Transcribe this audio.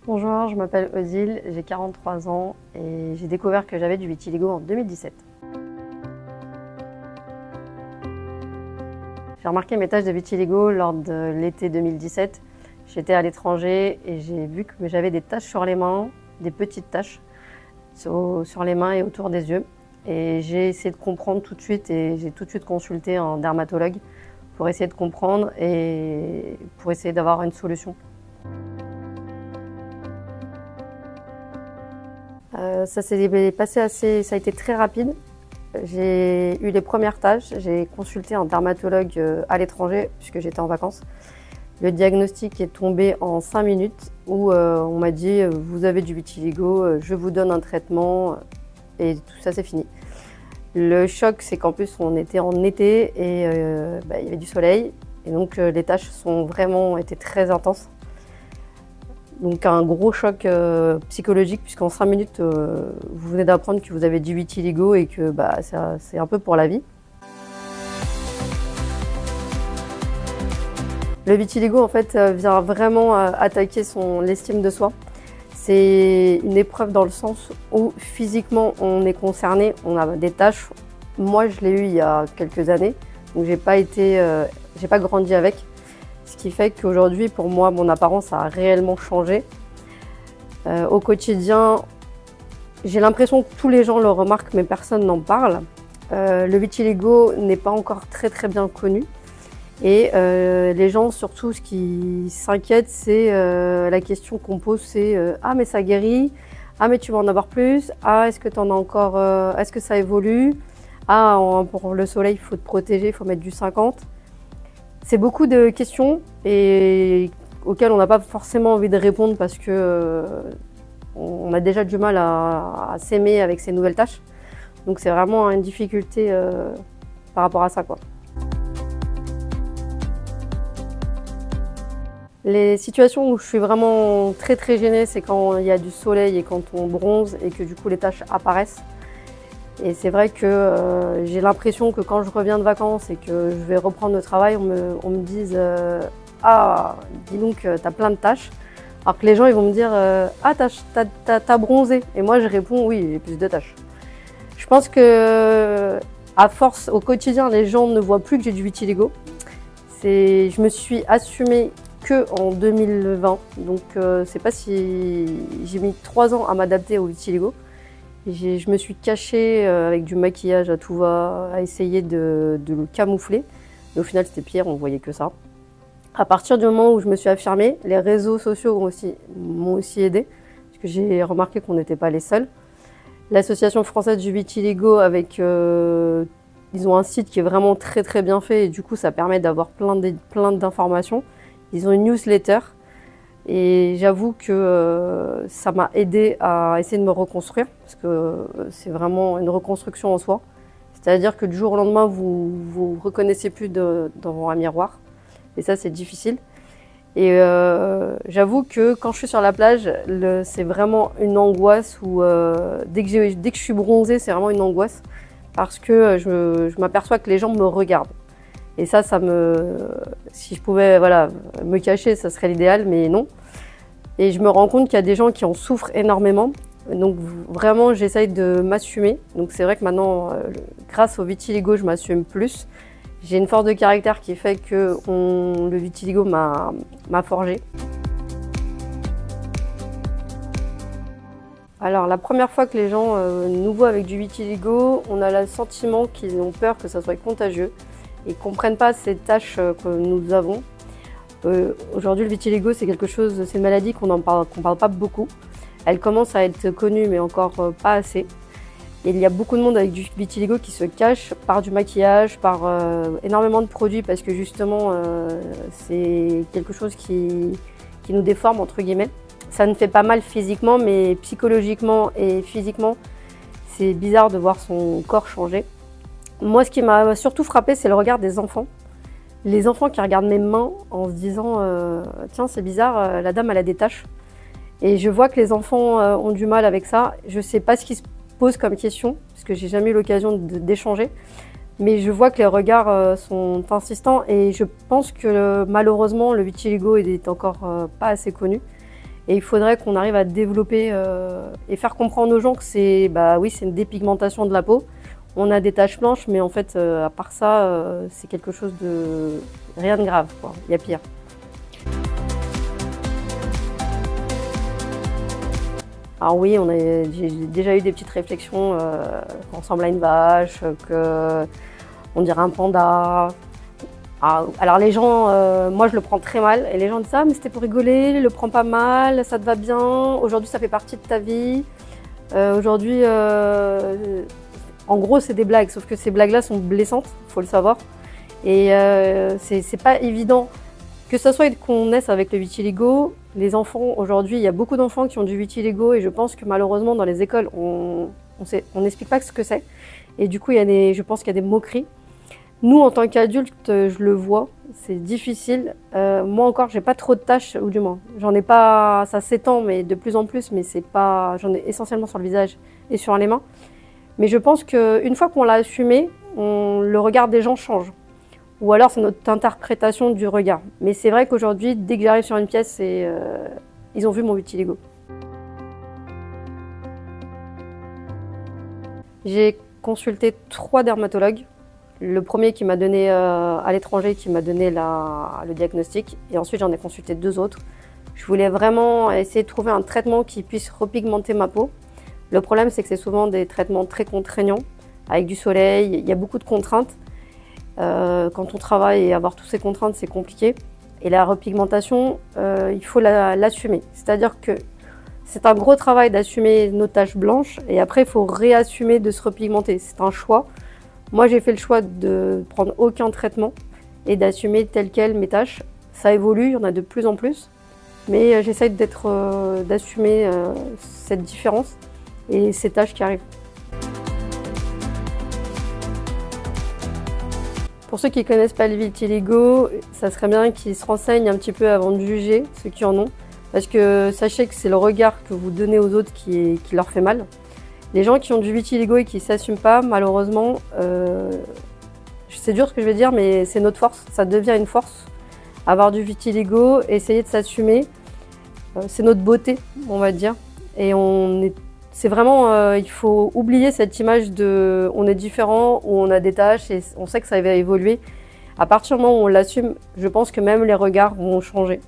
Bonjour, je m'appelle Odile, j'ai 43 ans et j'ai découvert que j'avais du vitiligo en 2017. J'ai remarqué mes taches de vitiligo lors de l'été 2017. J'étais à l'étranger et j'ai vu que j'avais des taches sur les mains, des petites taches sur les mains et autour des yeux. Et j'ai essayé de comprendre tout de suite et j'ai tout de suite consulté un dermatologue pour essayer de comprendre et pour essayer d'avoir une solution. Ça s'est passé ça a été très rapide. J'ai eu les premières tâches, j'ai consulté un dermatologue à l'étranger puisque j'étais en vacances. Le diagnostic est tombé en 5 minutes où on m'a dit vous avez du vitiligo, je vous donne un traitement et tout ça c'est fini. Le choc c'est qu'en plus on était en été et il y avait du soleil et donc les tâches sont vraiment été très intenses. Donc un gros choc psychologique puisqu'en 5 minutes, vous venez d'apprendre que vous avez du vitiligo et que c'est un peu pour la vie. Le vitiligo en fait vient vraiment attaquer l'estime de soi. C'est une épreuve dans le sens où physiquement on est concerné, on a des taches. Moi je l'ai eu il y a quelques années, donc j'ai pas grandi avec. Ce qui fait qu'aujourd'hui, pour moi, mon apparence a réellement changé. Au quotidien, j'ai l'impression que tous les gens le remarquent, mais personne n'en parle. Le vitiligo n'est pas encore très bien connu. Et les gens, surtout, ce qui s'inquiètent, c'est la question qu'on pose, c'est ah mais ça guérit, ah mais tu vas en avoir plus, ah est-ce que tu en as encore, est-ce que ça évolue, ah pour le soleil, il faut te protéger, il faut mettre du 50. C'est beaucoup de questions et auxquelles on n'a pas forcément envie de répondre parce que on a déjà du mal à s'aimer avec ces nouvelles tâches. Donc c'est vraiment une difficulté par rapport à ça, quoi. Les situations où je suis vraiment très gênée, c'est quand il y a du soleil et quand on bronze et que du coup les taches apparaissent. Et c'est vrai que j'ai l'impression que quand je reviens de vacances et que je vais reprendre le travail, on me dise ah, dis donc, t'as plein de taches. Alors que les gens ils vont me dire ah, t'as bronzé. Et moi je réponds oui, j'ai plus de taches. Je pense que à force, au quotidien, les gens ne voient plus que j'ai du vitiligo. Je me suis assumée que en 2020, donc c'est pas si j'ai mis 3 ans à m'adapter au vitiligo. Je me suis cachée avec du maquillage à tout va, à essayer de le camoufler. Mais au final, c'était pire, on voyait que ça. À partir du moment où je me suis affirmée, les réseaux sociaux m'ont aussi aidée, parce que j'ai remarqué qu'on n'était pas les seuls. L'Association française du vitiligo, ils ont un site qui est vraiment très bien fait, et du coup, ça permet d'avoir plein d'informations. Ils ont une newsletter. Et j'avoue que ça m'a aidé à essayer de me reconstruire, parce que c'est vraiment une reconstruction en soi. C'est-à-dire que du jour au lendemain, vous reconnaissez plus devant un miroir. Et ça, c'est difficile. Et j'avoue que quand je suis sur la plage, c'est vraiment une angoisse où dès que je suis bronzée, c'est vraiment une angoisse. Parce que je m'aperçois que les gens me regardent. Et ça si je pouvais me cacher, ça serait l'idéal, mais non. Et je me rends compte qu'il y a des gens qui en souffrent énormément. Donc vraiment, j'essaye de m'assumer. Donc c'est vrai que maintenant, grâce au vitiligo, je m'assume plus. J'ai une force de caractère qui fait que le vitiligo m'a forgé. Alors la première fois que les gens nous voient avec du vitiligo, on a le sentiment qu'ils ont peur que ça soit contagieux. Ils ne comprennent pas ces tâches que nous avons. Aujourd'hui, le vitiligo, c'est une maladie qu'on parle pas beaucoup. Elle commence à être connue, mais encore pas assez. Et il y a beaucoup de monde avec du vitiligo qui se cache par du maquillage, par énormément de produits, parce que justement, c'est quelque chose qui nous déforme, entre guillemets. Ça nous fait pas mal physiquement, mais psychologiquement et physiquement, c'est bizarre de voir son corps changer. Moi, ce qui m'a surtout frappée, c'est le regard des enfants. Les enfants qui regardent mes mains en se disant tiens, c'est bizarre, la dame elle a des taches. Et je vois que les enfants ont du mal avec ça. Je ne sais pas ce qu'ils se posent comme question, parce que j'ai jamais eu l'occasion d'échanger. Mais je vois que les regards sont insistants et je pense que malheureusement le vitiligo est encore pas assez connu. Et il faudrait qu'on arrive à développer et faire comprendre aux gens que c'est oui, c'est une dépigmentation de la peau. On a des taches blanches, mais en fait, à part ça, c'est quelque chose de rien de grave, quoi. Il y a pire. Alors oui, j'ai déjà eu des petites réflexions qu'on ressemble à une vache, qu'on dirait un panda. Alors les gens, moi je le prends très mal et les gens disent ah mais c'était pour rigoler, le prends pas mal, ça te va bien, aujourd'hui ça fait partie de ta vie. Aujourd'hui, en gros c'est des blagues, sauf que ces blagues-là sont blessantes, faut le savoir. Et c'est pas évident que ce soit qu'on naisse avec le vitiligo. Les enfants aujourd'hui, il y a beaucoup d'enfants qui ont du vitiligo et je pense que malheureusement dans les écoles on n'explique pas ce que c'est. Et du coup je pense qu'il y a des moqueries. Nous, en tant qu'adultes, je le vois, c'est difficile. Moi encore, j'ai pas trop de taches, ou du moins, j'en ai pas, ça s'étend, mais de plus en plus, mais c'est pas, j'en ai essentiellement sur le visage et sur les mains. Mais je pense qu'une fois qu'on l'a assumé, le regard des gens change. Ou alors c'est notre interprétation du regard. Mais c'est vrai qu'aujourd'hui, dès que j'arrive sur une pièce, ils ont vu mon vitiligo. J'ai consulté 3 dermatologues. Le premier qui m'a donné à l'étranger, qui m'a donné le diagnostic, et ensuite j'en ai consulté 2 autres. Je voulais vraiment essayer de trouver un traitement qui puisse repigmenter ma peau. Le problème, c'est que c'est souvent des traitements très contraignants, avec du soleil, il y a beaucoup de contraintes. Quand on travaille et avoir toutes ces contraintes, c'est compliqué. Et la repigmentation, il faut l'assumer. C'est-à-dire que c'est un gros travail d'assumer nos taches blanches, et après il faut réassumer de se repigmenter. C'est un choix. Moi, j'ai fait le choix de prendre aucun traitement et d'assumer tel quel mes taches. Ça évolue, il y en a de plus en plus, mais j'essaye d'assumer cette différence et ces taches qui arrivent. Pour ceux qui ne connaissent pas le vitiligo, ça serait bien qu'ils se renseignent un petit peu avant de juger ceux qui en ont, parce que sachez que c'est le regard que vous donnez aux autres qui leur fait mal. Les gens qui ont du vitiligo et qui ne s'assument pas, malheureusement, c'est dur ce que je vais dire, mais c'est notre force, ça devient une force. Avoir du vitiligo, essayer de s'assumer, c'est notre beauté, on va dire. Et c'est vraiment, il faut oublier cette image de on est différent, ou on a des taches et on sait que ça va évoluer. À partir du moment où on l'assume, je pense que même les regards vont changer.